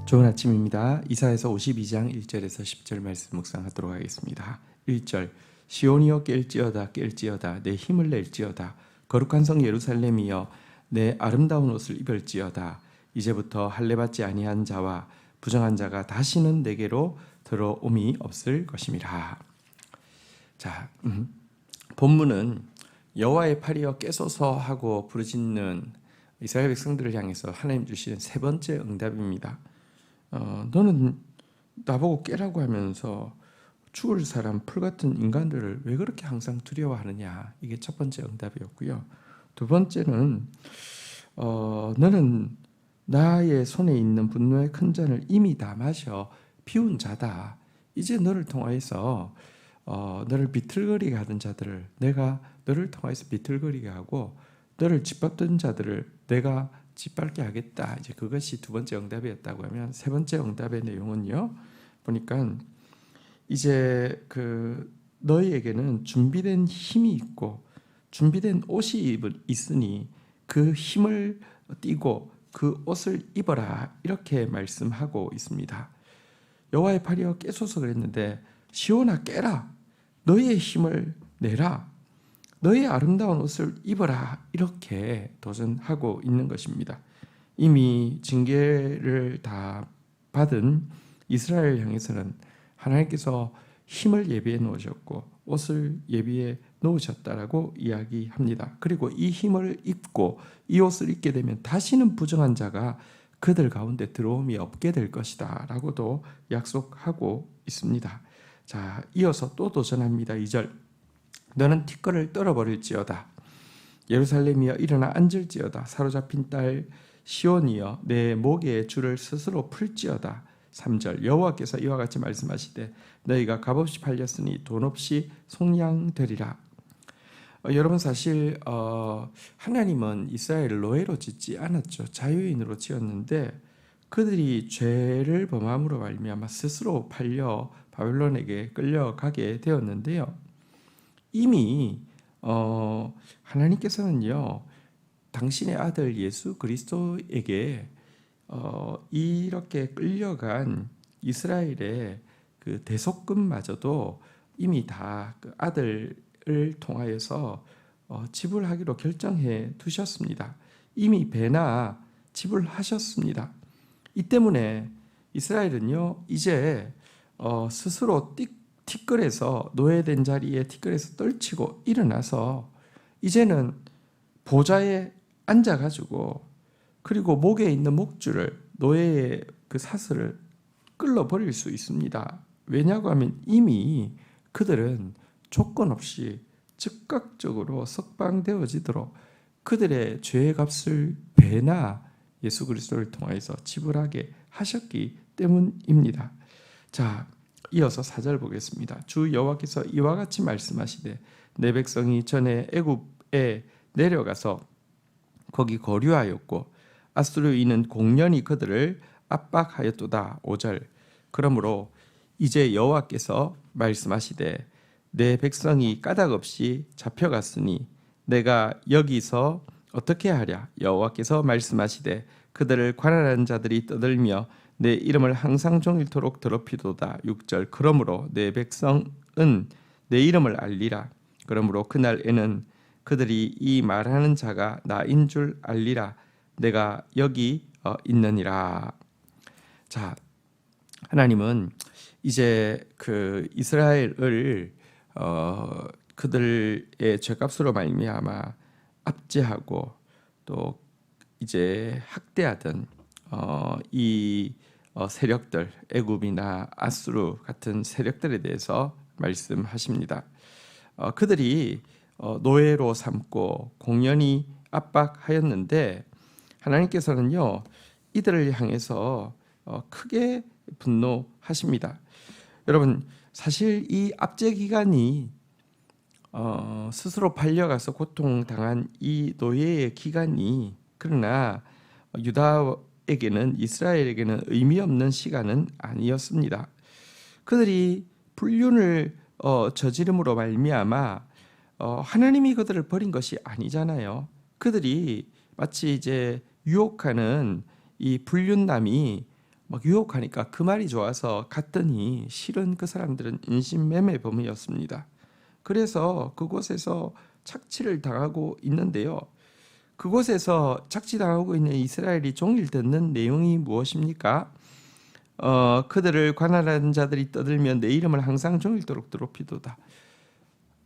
좋은 아침입니다. 이사야서 52장 1절에서 10절 말씀 묵상하도록 하겠습니다. 1절 시온이여 깰지어다 깰지어다 내 힘을 낼지어다 거룩한 성 예루살렘이여 내 아름다운 옷을 입을지어다 이제부터 할례받지 아니한 자와 부정한 자가 다시는 내게로 들어옴이 없을 것임이라. 자, 본문은 여호와의 팔이여 깨소서 하고 부르짖는 이스라엘 백성들을 향해서 하나님 주시는 세 번째 응답입니다. 너는 나보고 깨라고 하면서 죽을 사람 풀 같은 인간들을 왜 그렇게 항상 두려워하느냐, 이게 첫 번째 응답이었고요. 두 번째는 너는 나의 손에 있는 분노의 큰 잔을 이미 다 마셔 비운 자다. 이제 너를 통하여서 너를 비틀거리게 하던 자들을 내가 너를 통하여서 비틀거리게 하고 너를 짓밟던 자들을 내가 짓밟게 하겠다. 이제 그것이 두 번째 응답이었다고 하면, 세 번째 응답의 내용은요, 보니까 이제 너희에게는 준비된 힘이 있고 준비된 옷이 있으니 그 힘을 띠고 그 옷을 입어라, 이렇게 말씀하고 있습니다. 여호와의 팔이여 깨소서 그랬는데 시온아 깨라, 너희의 힘을 내라, 너의 아름다운 옷을 입어라, 이렇게 도전하고 있는 것입니다. 이미 징계를 다 받은 이스라엘 향해서는 하나님께서 힘을 예비해 놓으셨고 옷을 예비해 놓으셨다라고 이야기합니다. 그리고 이 힘을 입고 이 옷을 입게 되면 다시는 부정한 자가 그들 가운데 들어옴이 없게 될 것이다 라고도 약속하고 있습니다. 자, 이어서 또 도전합니다. 2절 너는 티끌을 떨어버릴지어다 예루살렘이여 일어나 앉을지어다 사로잡힌 딸 시온이여 내 목에 줄을 스스로 풀지어다. 3절 여호와께서 이와 같이 말씀하시되 너희가 값없이 팔렸으니 돈 없이 속량되리라. 여러분, 사실 하나님은 이스라엘을 노예로 짓지 않았죠. 자유인으로 지었는데 그들이 죄를 범함으로 말미암아 스스로 팔려 바벨론에게 끌려가게 되었는데요. 이미 하나님께서는요, 당신의 아들 예수 그리스도에게 이렇게 끌려간 이스라엘의 그 대속금마저도 이미 다 그 아들을 통하여서 지불하기로 결정해 두셨습니다. 이미 배나 지불하셨습니다. 이 때문에 이스라엘은요, 이제 스스로 티끌에서 노예된 자리에 티끌에서 떨치고 일어나서 이제는 보좌에 앉아가지고 그리고 목에 있는 목줄을 노예의 그 사슬을 끌어버릴 수 있습니다. 왜냐고 하면 이미 그들은 조건 없이 즉각적으로 석방되어지도록 그들의 죄의 값을 배나 예수 그리스도를 통해서 지불하게 하셨기 때문입니다. 자, 이어서 4절 보겠습니다. 주 여호와께서 이와 같이 말씀하시되 내 백성이 전에 애굽에 내려가서 거기 거류하였고 아수르인은 공련히 그들을 압박하였도다. 5절 그러므로 이제 여호와께서 말씀하시되 내 백성이 까닭없이 잡혀갔으니 내가 여기서 어떻게 하랴. 여호와께서 말씀하시되 그들을 관할하는 자들이 떠들며 내 이름을 항상 종일토록 더럽히도다. 6절 그러므로 내 백성은 내 이름을 알리라. 그러므로 그날에는 그들이 이 말하는 자가 나인 줄 알리라. 내가 여기 있느니라. 자, 하나님은 이제 그 이스라엘을 그들의 죄값으로 말미암아 압제하고 또 이제 학대하던 이 세력들, 애굽이나 아수르 같은 세력들에 대해서 말씀하십니다. 그들이 노예로 삼고 공연히 압박하였는데 하나님께서는요, 이들을 향해서 크게 분노하십니다. 여러분, 사실 이 압제 기간이 스스로 팔려가서 고통당한 이 노예의 기간이, 그러나 유다에게는, 이스라엘에게는 의미 없는 시간은 아니었습니다. 그들이 불륜을 저지름으로 말미암아 하나님이 그들을 버린 것이 아니잖아요. 그들이 마치 이제 유혹하는 이 불륜남이 막 유혹하니까 그 말이 좋아서 갔더니 실은 그 사람들은 인신매매범이었습니다. 그래서 그곳에서 착취를 당하고 있는데요. 그곳에서 착취당하고 있는 이스라엘이 종일 듣는 내용이 무엇입니까? 그들을 관할하는 자들이 떠들면 내 이름을 항상 종일토록 더럽히도다.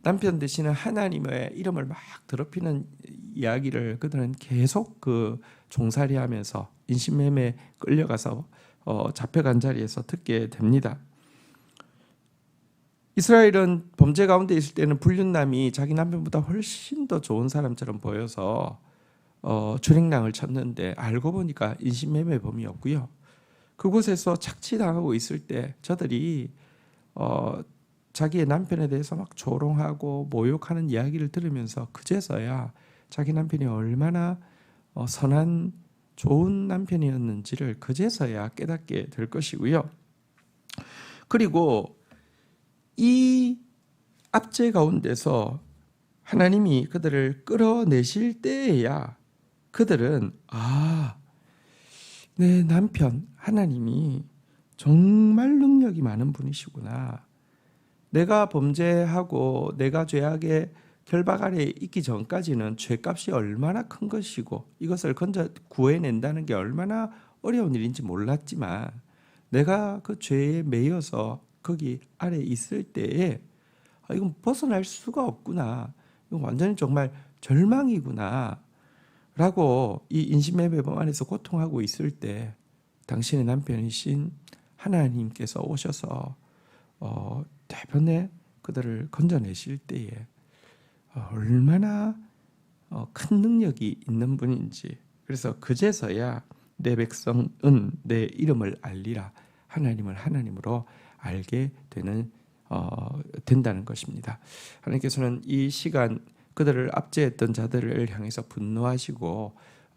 남편 되시는 하나님의 이름을 막 더럽히는 이야기를 그들은 계속 그 종살이하면서 인신매매 끌려가서 잡혀간 자리에서 듣게 됩니다. 이스라엘은 범죄 가운데 있을 때는 불륜남이 자기 남편보다 훨씬 더 좋은 사람처럼 보여서 주랭랑을 쳤는데 알고 보니까 인신매매범이었고요. 그곳에서 착취당하고 있을 때 저들이 자기의 남편에 대해서 막 조롱하고 모욕하는 이야기를 들으면서 그제서야 자기 남편이 얼마나 선한 좋은 남편이었는지를 그제서야 깨닫게 될 것이고요. 그리고 이 압제 가운데서 하나님이 그들을 끌어내실 때에야 그들은 내 남편 하나님이 정말 능력이 많은 분이시구나. 내가 범죄하고 내가 죄악의 결박 아래에 있기 전까지는 죄값이 얼마나 큰 것이고 이것을 구해낸다는 게 얼마나 어려운 일인지 몰랐지만 내가 그 죄에 매여서 거기 아래 있을 때에 이건 벗어날 수가 없구나. 이건 완전히 정말 절망이구나. 라고 이 인신매매범 안에서 고통하고 있을 때 당신의 남편이신 하나님께서 오셔서 대변에 그들을 건져내실 때에 얼마나 큰 능력이 있는 분인지, 그래서 그제서야 내 백성은 내 이름을 알리라, 하나님을 하나님으로 알게 된다는 것입니다. 하나님께서는 이 시간 그들을 압제했던 자들을 향해서 분노하시고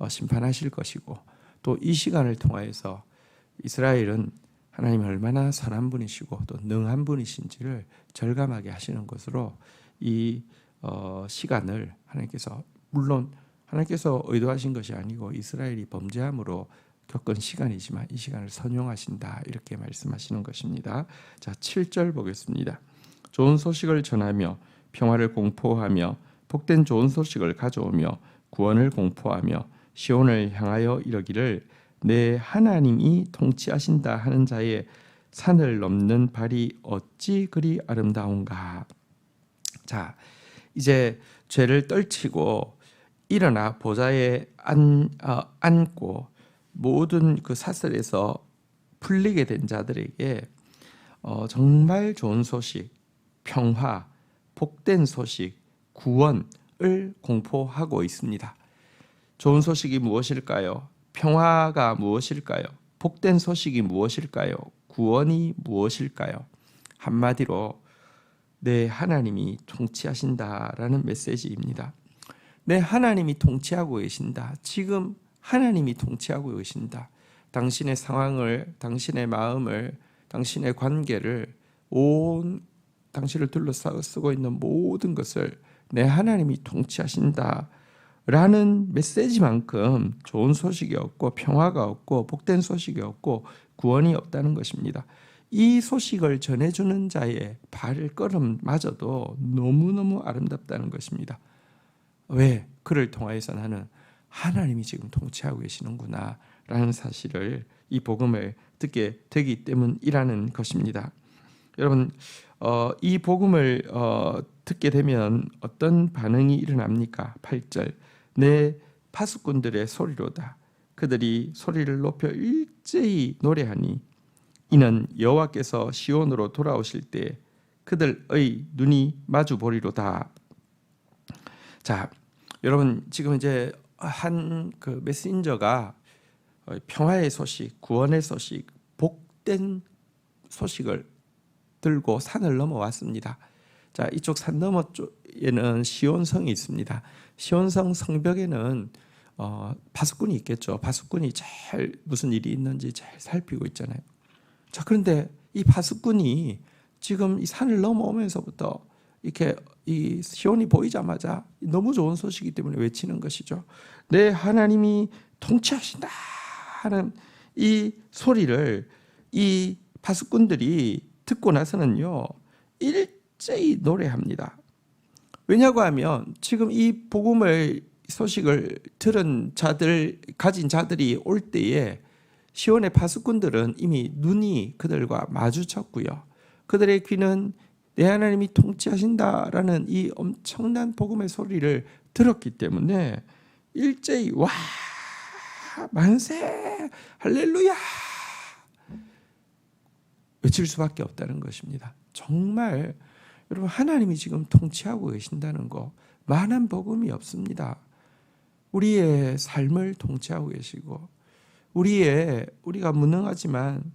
심판하실 것이고, 또 이 시간을 통하여서 이스라엘은 하나님이 얼마나 선한 분이시고 또 능한 분이신지를 절감하게 하시는 것으로 이 시간을 하나님께서, 물론 하나님께서 의도하신 것이 아니고 이스라엘이 범죄함으로 겪은 시간이지만 이 시간을 선용하신다, 이렇게 말씀하시는 것입니다. 자, 7절 보겠습니다. 좋은 소식을 전하며 평화를 공포하며 복된 좋은 소식을 가져오며 구원을 공포하며 시온을 향하여 이르기를 내 하나님이 통치하신다 하는 자의 산을 넘는 발이 어찌 그리 아름다운가. 자, 이제 죄를 떨치고 일어나 보좌에 앉고 모든 그 사슬에서 풀리게 된 자들에게 정말 좋은 소식, 평화, 복된 소식, 구원을 공포하고 있습니다. 좋은 소식이 무엇일까요? 평화가 무엇일까요? 복된 소식이 무엇일까요? 구원이 무엇일까요? 한마디로 내 하나님이 통치하신다라는 메시지입니다. 내 하나님이 통치하고 계신다. 지금 하나님이 통치하고 계신다. 당신의 상황을, 당신의 마음을, 당신의 관계를, 당신을 둘러싸고 있는 모든 것을 내 하나님이 통치하신다 라는 메시지만큼 좋은 소식이 없고 평화가 없고 복된 소식이 없고 구원이 없다는 것입니다. 이 소식을 전해주는 자의 발걸음마저도 너무너무 아름답다는 것입니다. 왜? 그를 통하여서 나는 하나님이 지금 통치하고 계시는구나 라는 사실을, 이 복음을 듣게 되기 때문이라는 것입니다. 여러분, 이 복음을 듣게 되면 어떤 반응이 일어납니까? 8절, 내 파수꾼들의 소리로다. 그들이 소리를 높여 일제히 노래하니 이는 여호와께서 시온으로 돌아오실 때 그들의 눈이 마주 보리로다. 자, 여러분, 지금 이제 한 그 메신저가 평화의 소식, 구원의 소식, 복된 소식을 들고 산을 넘어왔습니다. 자, 이쪽 산 너머 쪽에는 시온성이 있습니다. 시온성 성벽에는 파수꾼이 있겠죠. 파수꾼이 잘 무슨 일이 있는지 잘 살피고 있잖아요. 자, 그런데 이 파수꾼이 지금 이 산을 넘어오면서부터 이렇게 이 시온이 보이자마자 너무 좋은 소식이기 때문에 외치는 것이죠. 내 하나님이 통치하신다 하는 이 소리를 이 파수꾼들이 듣고 나서는요, 일제히 노래합니다. 왜냐고 하면 지금 이 복음의 소식을 들은 자들, 가진 자들이 올 때에 시온의 파수꾼들은 이미 눈이 그들과 마주쳤고요. 그들의 귀는 내 하나님이 통치하신다라는 이 엄청난 복음의 소리를 들었기 때문에 일제히 와 만세 할렐루야 외칠 수밖에 없다는 것입니다. 정말 여러분, 하나님이 지금 통치하고 계신다는 거 만한 복음이 없습니다. 우리의 삶을 통치하고 계시고, 우리가 무능하지만,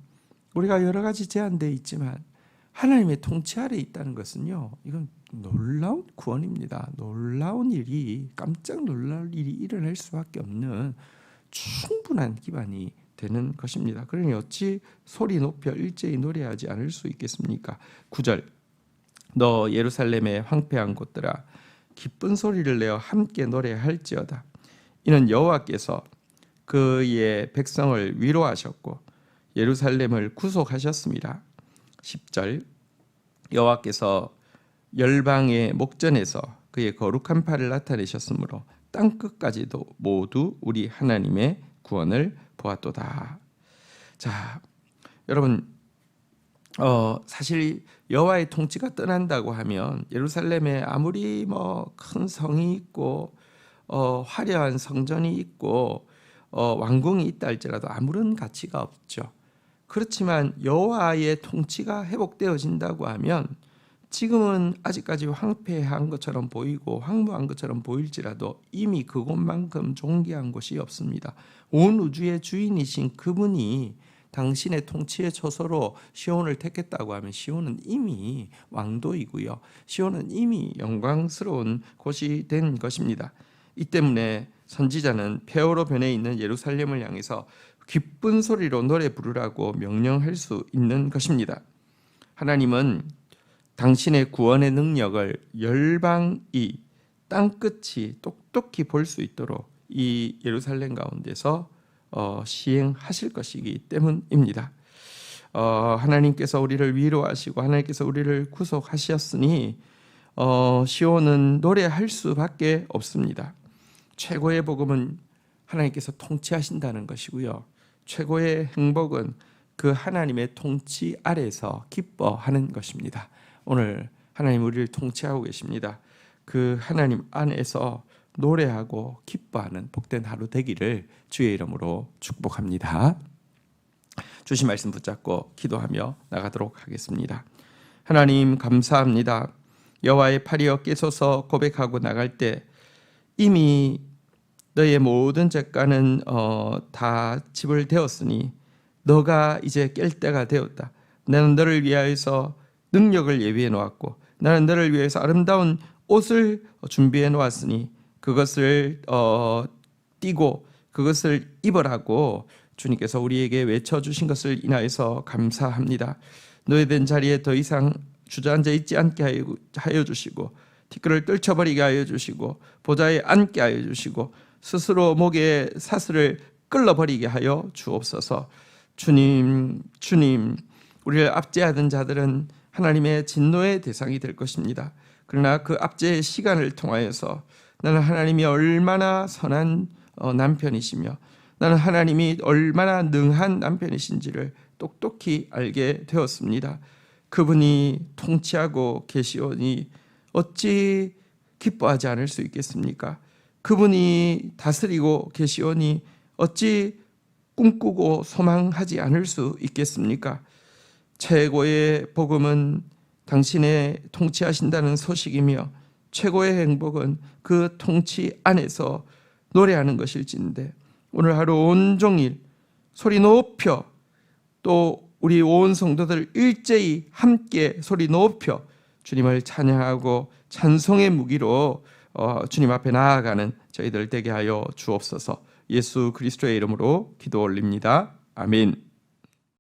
우리가 여러 가지 제한되어 있지만 하나님의 통치 아래 있다는 것은요, 이건 놀라운 구원입니다. 놀라운 일이, 깜짝 놀랄 일이 일어날 수밖에 없는 충분한 기반이 되는 것입니다. 그러니 어찌 소리 높여 일제히 노래하지 않을 수 있겠습니까? 9절, 너 예루살렘의 황폐한 곳들아 기쁜 소리를 내어 함께 노래할지어다. 이는 여호와께서 그의 백성을 위로하셨고 예루살렘을 구속하셨습니다. 10절, 여호와께서 열방의 목전에서 그의 거룩한 팔을 나타내셨으므로 땅 끝까지도 모두 우리 하나님의 구원을 보았도다. 자, 여러분, 사실 여호와의 통치가 떠난다고 하면 예루살렘에 아무리 큰 성이 있고 화려한 성전이 있고 왕궁이 있다 할지라도 아무런 가치가 없죠. 그렇지만 여호와의 통치가 회복되어진다고 하면 지금은 아직까지 황폐한 것처럼 보이고 황무한 것처럼 보일지라도 이미 그곳만큼 존귀한 곳이 없습니다. 온 우주의 주인이신 그분이 당신의 통치의 처소로 시온을 택했다고 하면 시온은 이미 왕도이고요. 시온은 이미 영광스러운 곳이 된 것입니다. 이 때문에 선지자는 폐허로 변해 있는 예루살렘을 향해서 기쁜 소리로 노래 부르라고 명령할 수 있는 것입니다. 하나님은 당신의 구원의 능력을 열방이 땅끝이 똑똑히 볼 수 있도록 이 예루살렘 가운데서 시행하실 것이기 때문입니다. 하나님께서 우리를 위로하시고 하나님께서 우리를 구속하셨으니 시온은 노래할 수밖에 없습니다. 최고의 복음은 하나님께서 통치하신다는 것이고요. 최고의 행복은 그 하나님의 통치 아래서 기뻐하는 것입니다. 오늘 하나님 우리를 통치하고 계십니다. 그 하나님 안에서 노래하고 기뻐하는 복된 하루 되기를 주의 이름으로 축복합니다. 주신 말씀 붙잡고 기도하며 나가도록 하겠습니다. 하나님 감사합니다. 여호와의 팔이여 깨소서 고백하고 나갈 때 이미 너의 모든 죄가는 다 지불되었으니 너가 이제 깰 때가 되었다. 나는 너를 위하여서 능력을 예비해 놓았고 나는 너를 위해서 아름다운 옷을 준비해 놓았으니 그것을 띠고 그것을 입으라고 주님께서 우리에게 외쳐주신 것을 인하여서 감사합니다. 노예된 자리에 더 이상 주저앉아 있지 않게 하여 주시고 티끌을 떨쳐버리게 하여 주시고 보좌에 앉게 하여 주시고 스스로 목에 사슬을 끌어버리게 하여 주옵소서. 주님, 우리를 압제하던 자들은 하나님의 진노의 대상이 될 것입니다. 그러나 그 압제의 시간을 통하여서 나는 하나님이 얼마나 선한 남편이시며 나는 하나님이 얼마나 능한 남편이신지를 똑똑히 알게 되었습니다. 그분이 통치하고 계시오니 어찌 기뻐하지 않을 수 있겠습니까? 그분이 다스리고 계시오니 어찌 꿈꾸고 소망하지 않을 수 있겠습니까? 최고의 복음은 당신의 통치하신다는 소식이며 최고의 행복은 그 통치 안에서 노래하는 것일진데 오늘 하루 온종일 소리 높여 또 우리 온 성도들 일제히 함께 소리 높여 주님을 찬양하고 찬송의 무기로 주님 앞에 나아가는 저희들 되게 하여 주옵소서. 예수 그리스도의 이름으로 기도 올립니다. 아멘.